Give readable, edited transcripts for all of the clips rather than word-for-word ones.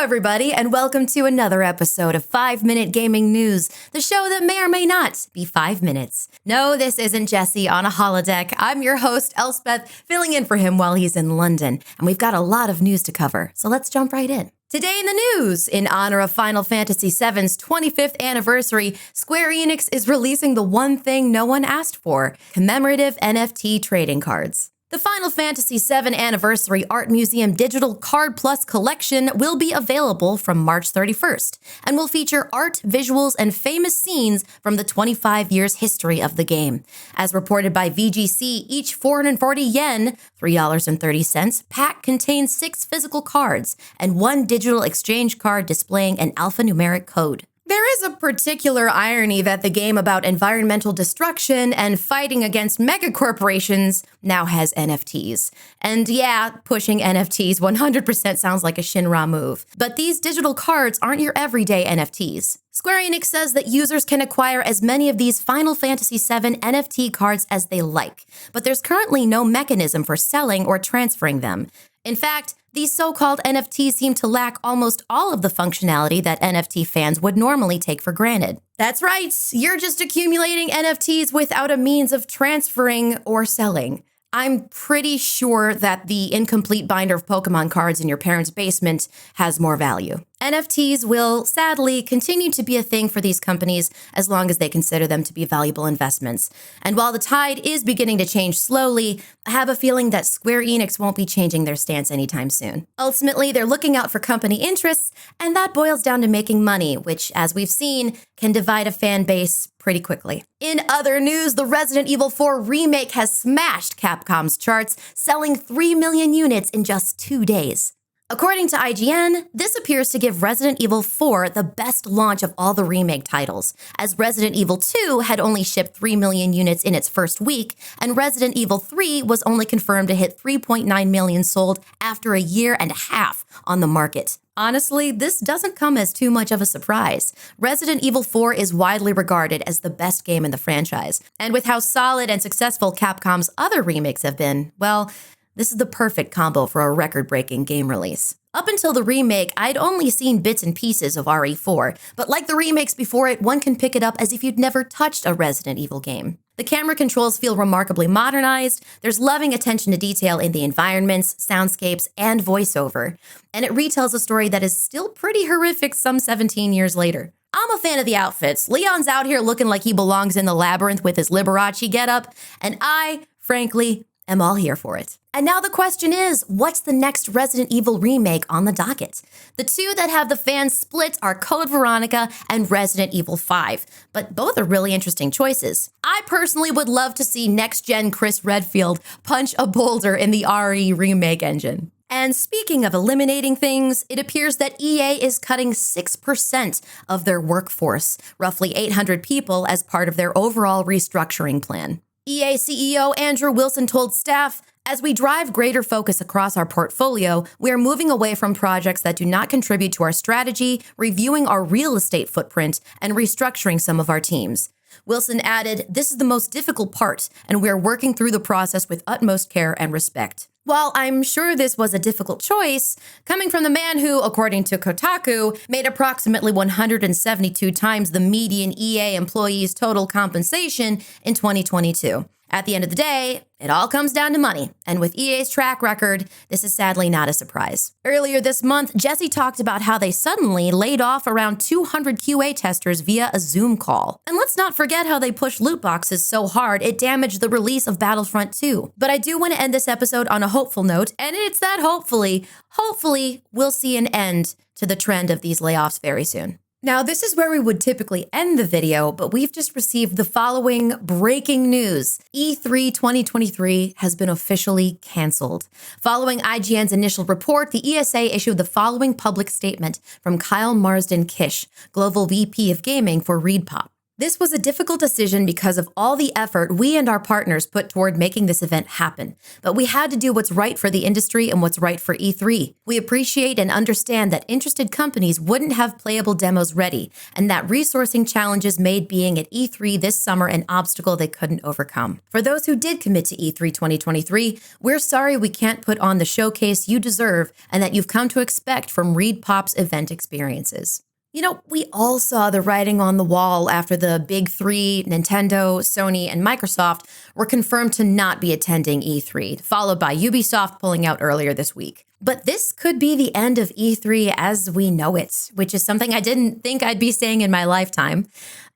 everybody, and welcome to another episode of 5-Minute Gaming News, the show that may or may not be 5 minutes. No, this isn't Jesse on a holodeck. I'm your host, Elsbeth, filling in for him while he's in London, and we've got a lot of news to cover, so let's jump right in. Today in the news, in honor of Final Fantasy VII's 25th anniversary, Square Enix is releasing the one thing no one asked for, commemorative NFT trading cards. The Final Fantasy VII Anniversary Art Museum Digital Card Plus collection will be available from March 31st and will feature art, visuals, and famous scenes from the 25 years history of the game. As reported by VGC, each 440 yen, $3.30, pack contains 6 physical cards and 1 digital exchange card displaying an alphanumeric code. There is a particular irony that the game about environmental destruction and fighting against megacorporations now has NFTs. And yeah, pushing NFTs 100% sounds like a Shinra move. But these digital cards aren't your everyday NFTs. Square Enix says that users can acquire as many of these Final Fantasy VII NFT cards as they like, but there's currently no mechanism for selling or transferring them. In fact, these so-called NFTs seem to lack almost all of the functionality that NFT fans would normally take for granted. That's right, you're just accumulating NFTs without a means of transferring or selling. I'm pretty sure that the incomplete binder of Pokemon cards in your parents' basement has more value. NFTs will, sadly, continue to be a thing for these companies as long as they consider them to be valuable investments. And while the tide is beginning to change slowly, I have a feeling that Square Enix won't be changing their stance anytime soon. Ultimately, they're looking out for company interests, and that boils down to making money, which, as we've seen, can divide a fan base pretty quickly. In other news, the Resident Evil 4 Remake has smashed Capcom's charts, selling 3 million units in just 2 days. According to IGN, this appears to give Resident Evil 4 the best launch of all the remake titles, as Resident Evil 2 had only shipped 3 million units in its first week, and Resident Evil 3 was only confirmed to hit 3.9 million sold after a year and a half on the market. Honestly, this doesn't come as too much of a surprise. Resident Evil 4 is widely regarded as the best game in the franchise, and with how solid and successful Capcom's other remakes have been, well, this is the perfect combo for a record-breaking game release. Up until the remake, I'd only seen bits and pieces of RE4, but like the remakes before it, one can pick it up as if you'd never touched a Resident Evil game. The camera controls feel remarkably modernized, there's loving attention to detail in the environments, soundscapes, and voiceover, and it retells a story that is still pretty horrific some 17 years later. I'm a fan of the outfits. Leon's out here looking like he belongs in the labyrinth with his Liberace getup, and I, frankly, am all here for it. And now the question is, what's the next Resident Evil remake on the docket? The two that have the fans split are Code Veronica and Resident Evil 5, but both are really interesting choices. I personally would love to see next-gen Chris Redfield punch a boulder in the RE remake engine. And speaking of eliminating things, it appears that EA is cutting 6% of their workforce, roughly 800 people, as part of their overall restructuring plan. EA CEO Andrew Wilson told staff, "As we drive greater focus across our portfolio, we are moving away from projects that do not contribute to our strategy, reviewing our real estate footprint, and restructuring some of our teams." Wilson added, "This is the most difficult part, and we are working through the process with utmost care and respect." While I'm sure this was a difficult choice, coming from the man who, according to Kotaku, made approximately 172 times the median EA employee's total compensation in 2022. At the end of the day, it all comes down to money, and with EA's track record, this is sadly not a surprise. Earlier this month, Jesse talked about how they suddenly laid off around 200 QA testers via a Zoom call. And let's not forget how they pushed loot boxes so hard it damaged the release of Battlefront 2. But I do want to end this episode on a hopeful note, and it's that hopefully we'll see an end to the trend of these layoffs very soon. Now, this is where we would typically end the video, but we've just received the following breaking news. E3 2023 has been officially canceled. Following IGN's initial report, the ESA issued the following public statement from Kyle Marsden Kish, Global VP of Gaming for ReedPop. This was a difficult decision because of all the effort we and our partners put toward making this event happen. But we had to do what's right for the industry and what's right for E3. We appreciate and understand that interested companies wouldn't have playable demos ready, and that resourcing challenges made being at E3 this summer an obstacle they couldn't overcome. For those who did commit to E3 2023, we're sorry we can't put on the showcase you deserve and that you've come to expect from ReedPop's event experiences. You know, we all saw the writing on the wall after the big three, Nintendo, Sony, and Microsoft, were confirmed to not be attending E3, followed by Ubisoft pulling out earlier this week. But this could be the end of E3 as we know it, which is something I didn't think I'd be saying in my lifetime.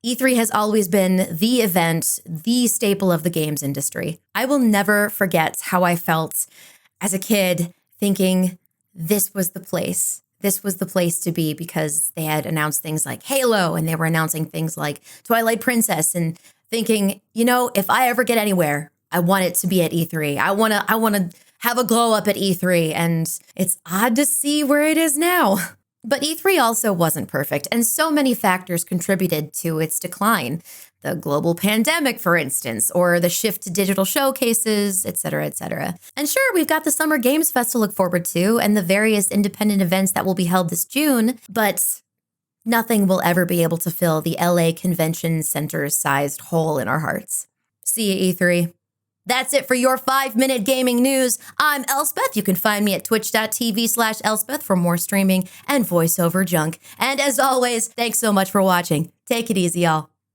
E3 has always been the event, the staple of the games industry. I will never forget how I felt as a kid thinking this was the place. This was the place to be because they had announced things like Halo and they were announcing things like Twilight Princess and thinking, you know, if I ever get anywhere, I want it to be at E3. I want to have a glow up at E3, and it's odd to see where it is now. But E3 also wasn't perfect, and so many factors contributed to its decline. The global pandemic, for instance, or the shift to digital showcases, etc., etc. And sure, we've got the Summer Games Fest to look forward to and the various independent events that will be held this June, but nothing will ever be able to fill the LA Convention Center-sized hole in our hearts. See you, E3. That's it for your 5-minute gaming news. I'm Elsbeth. You can find me at twitch.tv/Elsbeth for more streaming and voiceover junk. And as always, thanks so much for watching. Take it easy, y'all.